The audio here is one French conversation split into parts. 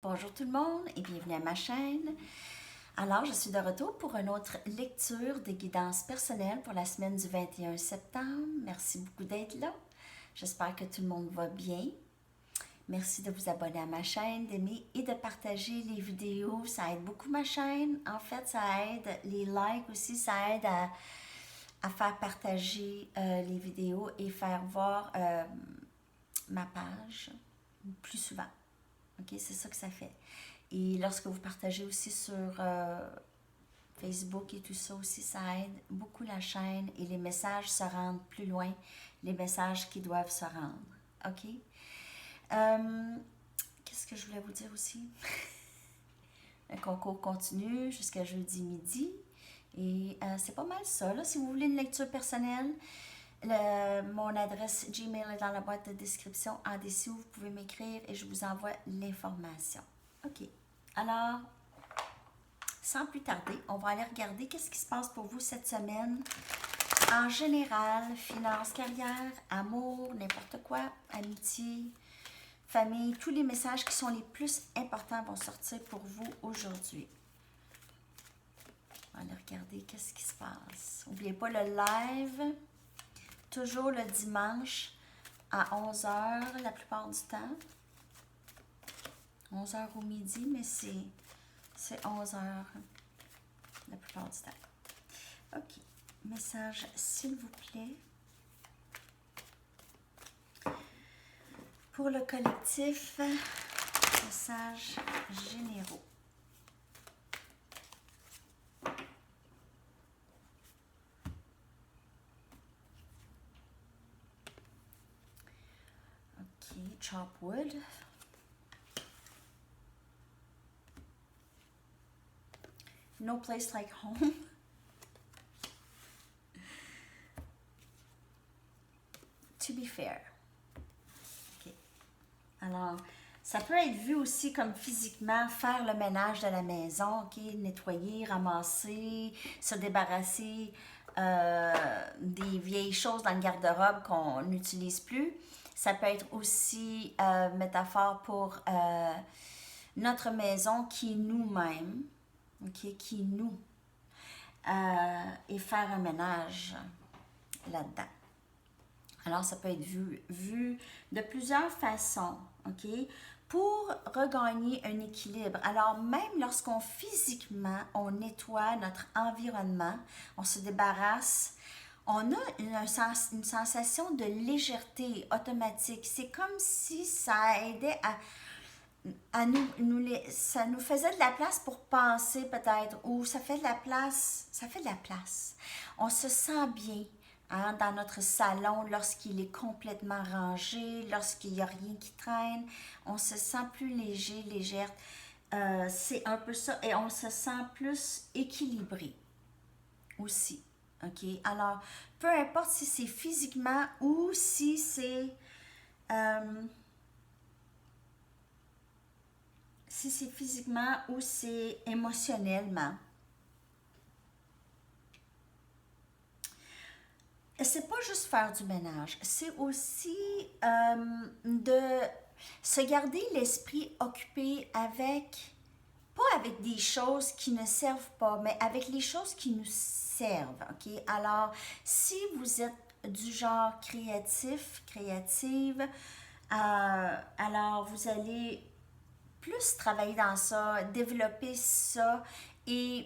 Bonjour tout le monde et bienvenue à ma chaîne. Alors, je suis de retour pour une autre lecture des guidances personnelles pour la semaine du 21 septembre. Merci beaucoup d'être là. J'espère que tout le monde va bien. Merci de vous abonner à ma chaîne, d'aimer et de partager les vidéos. Ça aide beaucoup ma chaîne. En fait, ça aide les likes aussi, ça aide à faire partager les vidéos et faire voir ma page plus souvent. OK, c'est ça que ça fait. Et lorsque vous partagez aussi sur Facebook et tout ça aussi, ça aide beaucoup la chaîne et les messages se rendent plus loin, les messages qui doivent se rendre. OK? Qu'est-ce que je voulais vous dire aussi? Le concours continue jusqu'à jeudi midi. Et c'est pas mal ça. Là. Si vous voulez une lecture personnelle, mon adresse Gmail est dans la boîte de description en dessous. Vous pouvez m'écrire et je vous envoie l'information. OK. Alors, sans plus tarder, on va aller regarder qu'est-ce qui se passe pour vous cette semaine. En général, finances, carrière, amour, n'importe quoi, amitié, famille, tous les messages qui sont les plus importants vont sortir pour vous aujourd'hui. On va aller regarder qu'est-ce qui se passe. N'oubliez pas le live, toujours le dimanche à 11 h la plupart du temps. 11 h au midi, mais c'est 11 h la plupart du temps. OK. Message, s'il vous plaît. Pour le collectif, messages généraux. OK. Chop wood. No place like home. To be fair. OK. Alors, ça peut être vu aussi comme physiquement faire le ménage de la maison, OK? Nettoyer, ramasser, se débarrasser des vieilles choses dans le garde-robe qu'on n'utilise plus. Ça peut être aussi métaphore pour notre maison qui est nous-mêmes, OK? Qui est nous. Et faire un ménage là-dedans. Alors, ça peut être vu de plusieurs façons, OK? Pour regagner un équilibre. Alors, même lorsqu'on physiquement, on nettoie notre environnement, on se débarrasse, on a une sensation de légèreté automatique. C'est comme si ça aidait ça nous faisait de la place pour penser peut-être, ou ça fait de la place. On se sent bien. Hein, dans notre salon, lorsqu'il est complètement rangé, lorsqu'il n'y a rien qui traîne, on se sent plus léger, légère. C'est un peu ça. Et on se sent plus équilibré aussi. OK? Alors, peu importe si c'est physiquement ou si c'est... si c'est physiquement ou c'est émotionnellement. C'est pas juste faire du ménage, c'est aussi de se garder l'esprit occupé avec, pas avec des choses qui ne servent pas, mais avec les choses qui nous servent, OK? Alors, si vous êtes du genre créatif, créative, alors vous allez plus travailler dans ça, développer ça et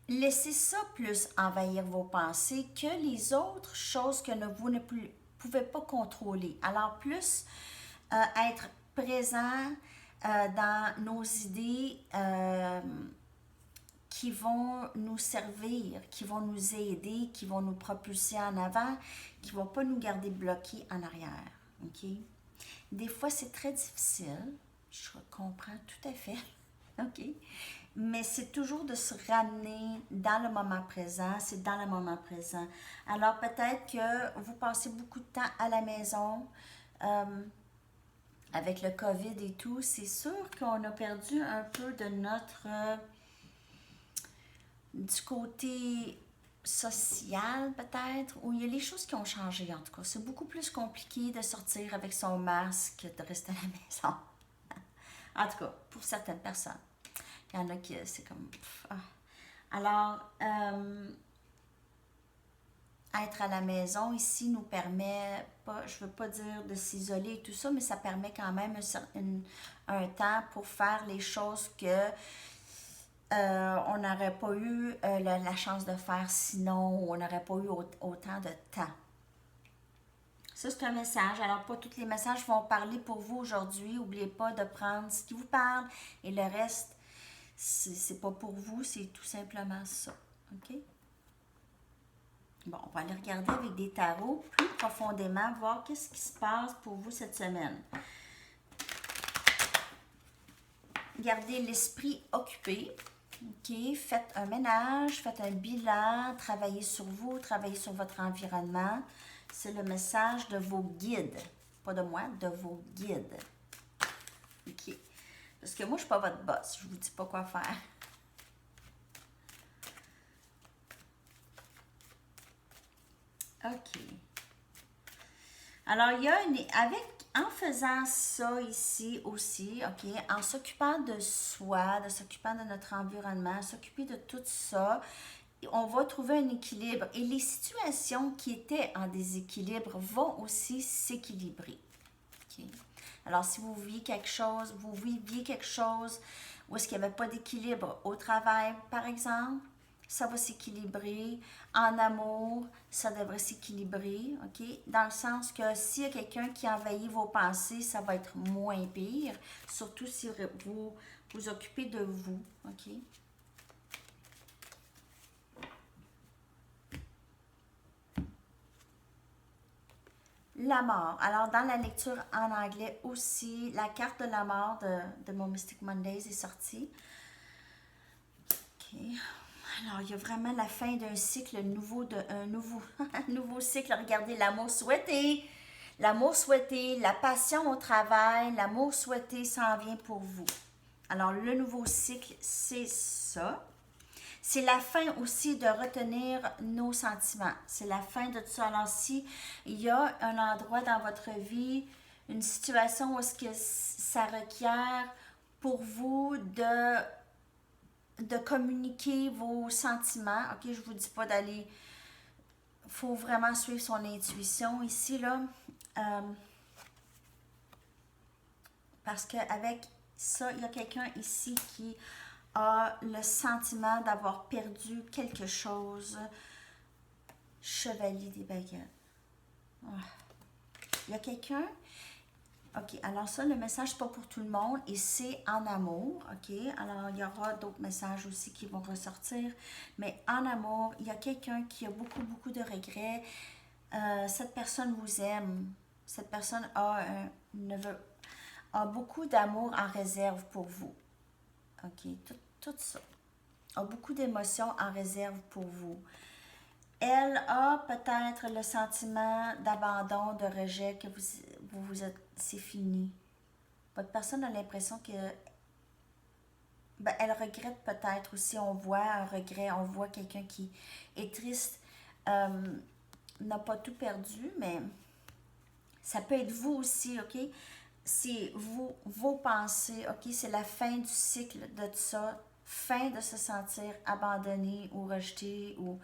laissez ça plus envahir vos pensées que les autres choses que vous ne pouvez pas contrôler. Alors, plus être présent dans nos idées qui vont nous servir, qui vont nous aider, qui vont nous propulser en avant, qui ne vont pas nous garder bloqués en arrière. OK? Des fois, c'est très difficile. Je comprends tout à fait. OK? Mais c'est toujours de se ramener dans le moment présent. C'est dans le moment présent. Alors, peut-être que vous passez beaucoup de temps à la maison avec le COVID et tout. C'est sûr qu'on a perdu un peu de notre... du côté social, peut-être, où il y a les choses qui ont changé, en tout cas. C'est beaucoup plus compliqué de sortir avec son masque que de rester à la maison. En tout cas, pour certaines personnes. Il y en a qui, c'est comme... pff, ah. Alors, être à la maison ici nous permet, pas, je veux pas dire de s'isoler et tout ça, mais ça permet quand même un temps pour faire les choses que on n'aurait pas eu la chance de faire sinon, ou on n'aurait pas eu autant de temps. Ça, c'est un message. Alors, pas tous les messages vont parler pour vous aujourd'hui. N'oubliez pas de prendre ce qui vous parle et le reste, c'est pas pour vous, c'est tout simplement ça. OK? Bon, on va aller regarder avec des tarots plus profondément, voir qu'est-ce qui se passe pour vous cette semaine. Gardez l'esprit occupé. OK? Faites un ménage, faites un bilan, travaillez sur vous, travaillez sur votre environnement. C'est le message de vos guides. Pas de moi, de vos guides. OK? Parce que moi, je ne suis pas votre boss. Je ne vous dis pas quoi faire. OK. Alors, il y a en faisant ça ici aussi, OK, en s'occupant de soi, de s'occupant de notre environnement, s'occuper de tout ça, on va trouver un équilibre. Et les situations qui étaient en déséquilibre vont aussi s'équilibrer. OK. Alors, si vous viviez quelque chose où est-ce qu'il n'y avait pas d'équilibre au travail, par exemple, ça va s'équilibrer. En amour, ça devrait s'équilibrer, OK? Dans le sens que s'il y a quelqu'un qui envahit vos pensées, ça va être moins pire, surtout si vous vous occupez de vous, OK? La mort. Alors, dans la lecture en anglais aussi, la carte de la mort de mon Mystic Mondays est sortie. OK. Alors, il y a vraiment la fin d'un cycle nouveau, un nouveau cycle. Regardez, l'amour souhaité. L'amour souhaité, la passion au travail, l'amour souhaité s'en vient pour vous. Alors, le nouveau cycle, c'est ça. C'est la fin aussi de retenir nos sentiments. C'est la fin de tout ça. Alors, si il y a un endroit dans votre vie, une situation où est-ce que ça requiert pour vous de communiquer vos sentiments, ok, je vous dis pas d'aller, faut vraiment suivre son intuition ici, là, parce qu'avec ça, il y a quelqu'un ici qui a le sentiment d'avoir perdu quelque chose. Chevalier des baguettes. Oh. Il y a quelqu'un. OK, alors ça, le message, c'est pas pour tout le monde et c'est en amour, OK? Alors, il y aura d'autres messages aussi qui vont ressortir, mais en amour, il y a quelqu'un qui a beaucoup, beaucoup de regrets. Cette personne vous aime. Cette personne a beaucoup d'amour en réserve pour vous. OK, tout ça. A beaucoup d'émotions en réserve pour vous. Elle a peut-être le sentiment d'abandon, de rejet, que vous êtes, c'est fini. Votre personne a l'impression que, elle regrette peut-être aussi, on voit un regret, on voit quelqu'un qui est triste, n'a pas tout perdu, mais ça peut être vous aussi, OK? C'est vous, vos pensées, OK? C'est la fin du cycle de tout ça, fin de se sentir abandonné ou rejeté ou...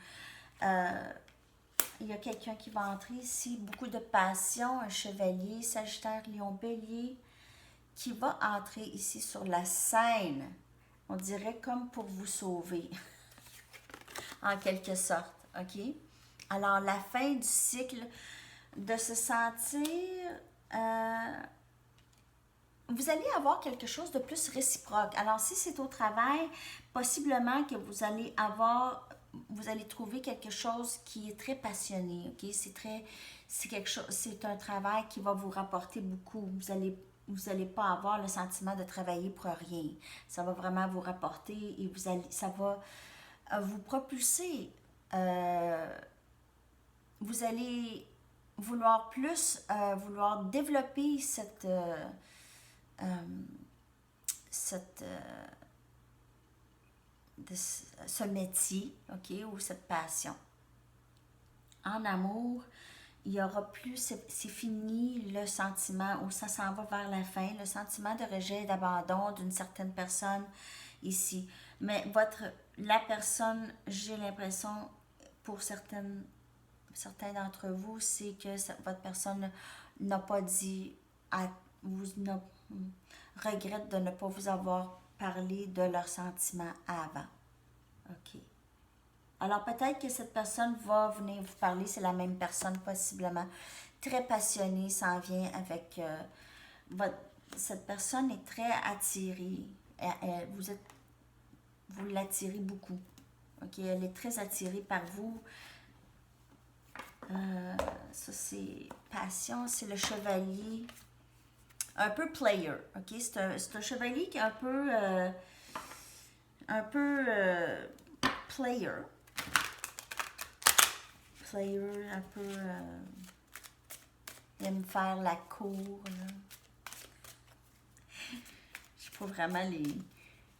il y a quelqu'un qui va entrer ici, beaucoup de passion, un chevalier, Sagittaire, Lion, Bélier, qui va entrer ici sur la scène, on dirait comme pour vous sauver, en quelque sorte, OK? Alors, la fin du cycle, de se sentir... vous allez avoir quelque chose de plus réciproque. Alors, si c'est au travail, possiblement que vous allez trouver quelque chose qui est très passionné, ok? C'est un travail qui va vous rapporter beaucoup. Vous allez pas avoir le sentiment de travailler pour rien. Ça va vraiment vous rapporter et ça va vous propulser. Vous allez vouloir vouloir développer ce métier, ok, ou cette passion. En amour, il y aura plus, c'est fini le sentiment, ou ça s'en va vers la fin, le sentiment de rejet et d'abandon d'une certaine personne ici. Mais la personne, j'ai l'impression, pour certains d'entre vous, c'est que votre personne n'a pas dit, regrette de ne pas vous avoir parlé de leurs sentiments avant. OK. Alors peut-être que cette personne va venir vous parler, c'est la même personne possiblement, très passionnée, s'en vient avec cette personne est très attirée. Vous l'attirez beaucoup. OK, elle est très attirée par vous. Ça c'est passion, c'est le chevalier. Un peu player. OK, c'est un chevalier qui est un peu player. Player, un peu... il aime faire la cour, là. Je sais pas vraiment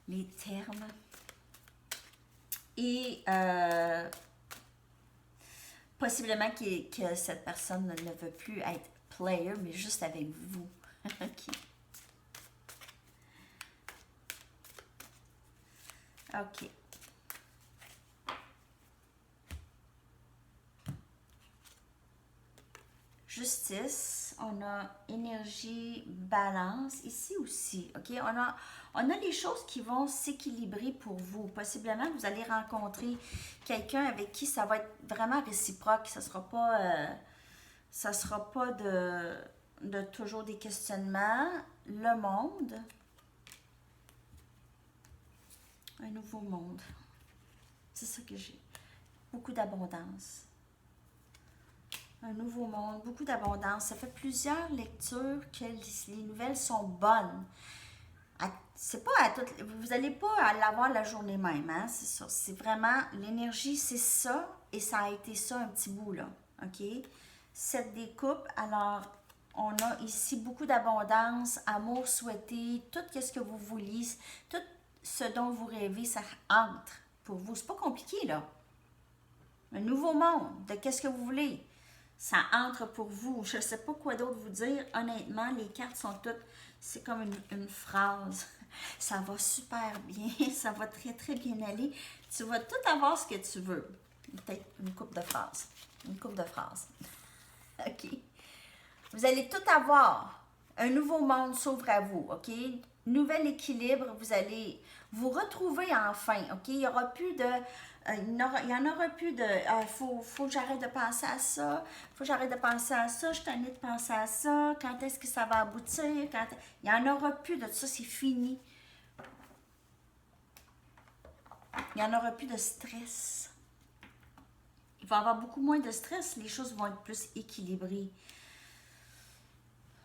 les termes. Et possiblement que cette personne ne veut plus être player, mais juste avec vous. OK. OK. Justice, on a énergie, balance, ici aussi, OK? On a les choses qui vont s'équilibrer pour vous. Possiblement, vous allez rencontrer quelqu'un avec qui ça va être vraiment réciproque. Ça sera pas de toujours des questionnements. Le monde. Un nouveau monde. C'est ça que j'ai. Beaucoup d'abondance. Un nouveau monde, beaucoup d'abondance. Ça fait plusieurs lectures que les nouvelles sont bonnes. C'est pas à toutes. Vous n'allez pas l'avoir la journée même, hein? C'est ça. C'est vraiment l'énergie, c'est ça, et ça a été ça un petit bout là. OK? 7 des coupes. Alors, on a ici beaucoup d'abondance, amour souhaité, tout ce que vous vouliez, tout ce dont vous rêvez, ça entre pour vous. C'est pas compliqué là. Un nouveau monde, de qu'est-ce que vous voulez. Ça entre pour vous. Je ne sais pas quoi d'autre vous dire. Honnêtement, les cartes sont toutes... C'est comme une phrase. Ça va super bien. Ça va très, très bien aller. Tu vas tout avoir ce que tu veux. Peut-être une couple de phrases. Une couple de phrases. OK. Vous allez tout avoir. Un nouveau monde s'ouvre à vous. OK? Nouvel équilibre. Vous allez vous retrouver enfin. OK? Il n'y aura plus de... il n'y en aura plus de faut que j'arrête de penser à ça, faut que j'arrête de penser à ça, je suis tannée de penser à ça, quand est-ce que ça va aboutir, il n'y en aura plus de ça, c'est fini. Il n'y en aura plus de stress. Il va y avoir beaucoup moins de stress, les choses vont être plus équilibrées.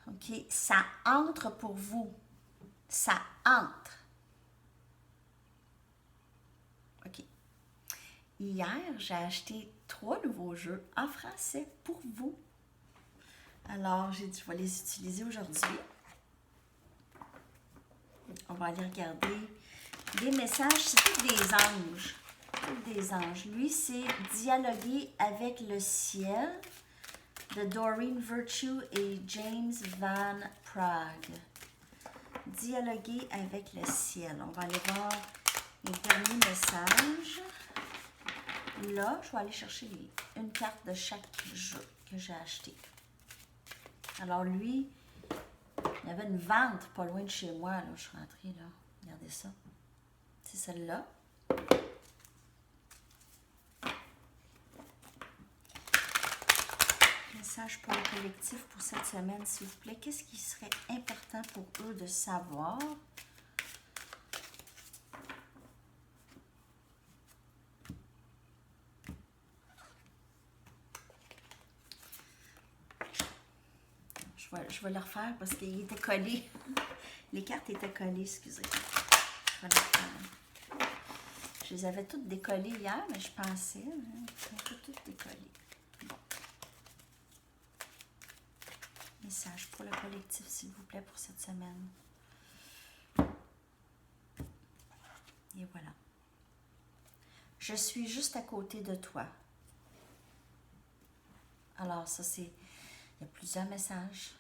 OK? Ça entre pour vous. Ça entre. OK. Hier, j'ai acheté 3 nouveaux jeux en français pour vous. Alors, j'ai dit, je vais les utiliser aujourd'hui. On va aller regarder des messages. C'est tous des anges. Tous des anges. Lui, c'est Dialoguer avec le ciel de Doreen Virtue et James Van Prague. Dialoguer avec le ciel. On va aller voir les derniers messages. Là, je vais aller chercher une carte de chaque jeu que j'ai acheté. Alors lui, il y avait une vente pas loin de chez moi. Là, je suis rentrée là. Regardez ça. C'est celle-là. Message pour le collectif pour cette semaine, s'il vous plaît. Qu'est-ce qui serait important pour eux de savoir? Je vais le refaire parce qu'il était collé. Les cartes étaient collées, excusez. Je vais le refaire. Je les avais toutes décollées hier, mais je pensais. Elles étaient toutes décollées. Bon. Message pour le collectif, s'il vous plaît, pour cette semaine. Et voilà. Je suis juste à côté de toi. Alors ça, c'est, il y a plusieurs messages.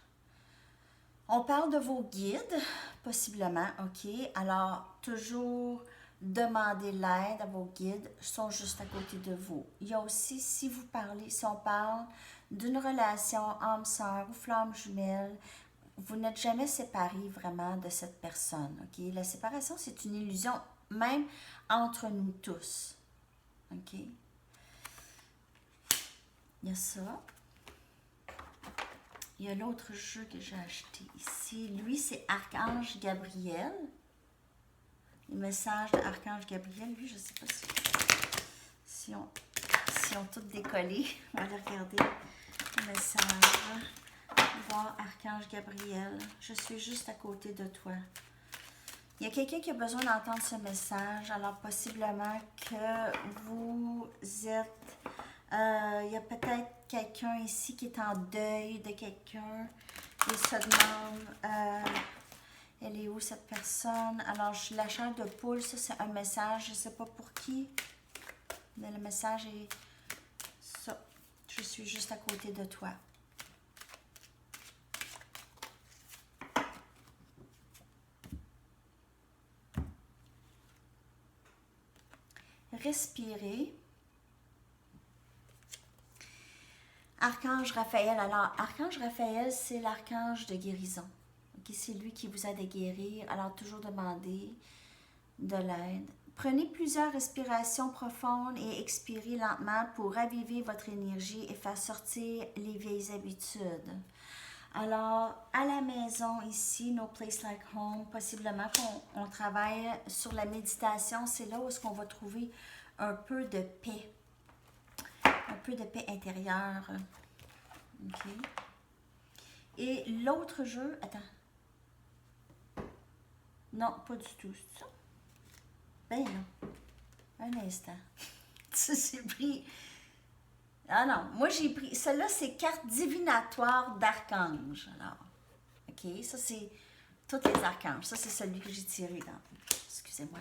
On parle de vos guides, possiblement, ok? Alors, toujours demander l'aide à vos guides, ils sont juste à côté de vous. Il y a aussi, si vous parlez, si on parle d'une relation âme-sœur ou flamme jumelle, vous n'êtes jamais séparés vraiment de cette personne, ok? La séparation, c'est une illusion, même entre nous tous, ok? Il y a ça. Il y a l'autre jeu que j'ai acheté ici. Lui, c'est Archange Gabriel. Les messages d'Archange Gabriel, lui, je ne sais pas si on tout décollé. On va aller regarder le message. Voir Archange Gabriel. Je suis juste à côté de toi. Il y a quelqu'un qui a besoin d'entendre ce message. Alors, possiblement que vous êtes... il y a peut-être quelqu'un ici qui est en deuil de quelqu'un et se demande... elle est où cette personne? Alors, la chair de poule, ça c'est un message, je ne sais pas pour qui. Mais le message est ça. Je suis juste à côté de toi. Respirez. Archange Raphaël. Alors, Archange Raphaël, c'est l'archange de guérison. Okay? C'est lui qui vous aide à guérir. Alors, toujours demandez de l'aide. Prenez plusieurs respirations profondes et expirez lentement pour raviver votre énergie et faire sortir les vieilles habitudes. Alors, à la maison, ici, No Place Like Home, possiblement qu'on travaille sur la méditation. C'est là où est-ce qu'on va trouver un peu de paix. Un peu de paix intérieure. OK. Et l'autre jeu... Attends. Non, pas du tout. C'est ça? Ben non. Un instant. Ça, c'est pris... Ah non, moi j'ai pris... Celle-là, c'est carte divinatoire d'archange. Alors, OK, ça c'est tous les archanges. Ça, c'est celui que j'ai tiré dans... Excusez-moi.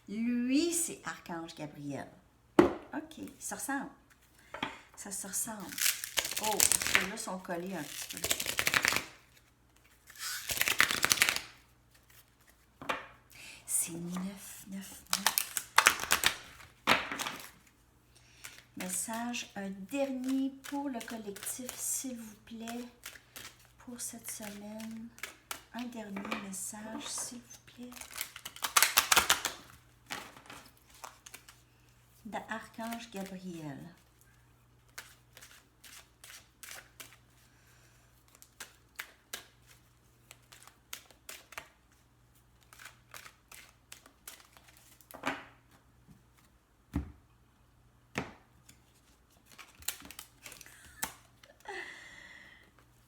Lui, c'est Archange Gabriel. OK, ça ressemble. Ça se ressemble. Oh, ceux-là sont collés un petit peu. C'est 9, 9, 9. Message, un dernier pour le collectif, s'il vous plaît, pour cette semaine. Un dernier message, s'il vous plaît. D'Archange Gabriel.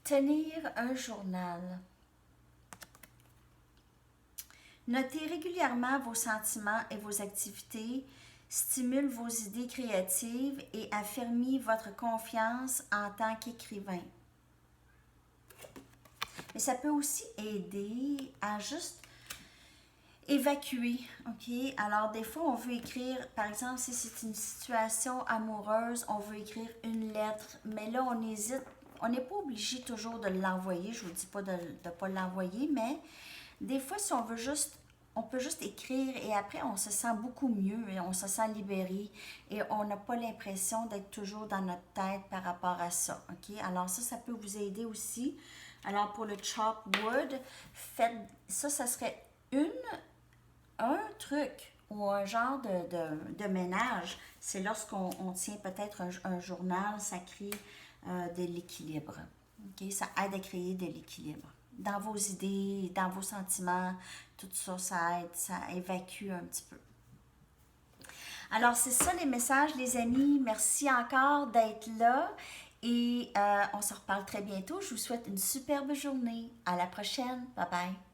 Tenir un journal. Notez régulièrement vos sentiments et vos activités, stimule vos idées créatives et affermit votre confiance en tant qu'écrivain. Mais ça peut aussi aider à juste évacuer, ok? Alors, des fois, on veut écrire, par exemple, si c'est une situation amoureuse, on veut écrire une lettre, mais là, on hésite. On n'est pas obligé toujours de l'envoyer, je ne vous dis pas de ne pas l'envoyer, mais des fois, si on veut juste, on peut juste écrire et après, on se sent beaucoup mieux et on se sent libéré et on n'a pas l'impression d'être toujours dans notre tête par rapport à ça, ok? Alors ça peut vous aider aussi. Alors, pour le chop wood, faites ça, ça serait un truc ou un genre de ménage. C'est lorsqu'on tient peut-être un journal sacré de l'équilibre. Okay? Ça aide à créer de l'équilibre. Dans vos idées, dans vos sentiments, tout ça, ça aide, ça évacue un petit peu. Alors, c'est ça les messages, les amis. Merci encore d'être là. Et on se reparle très bientôt. Je vous souhaite une superbe journée. À la prochaine. Bye bye.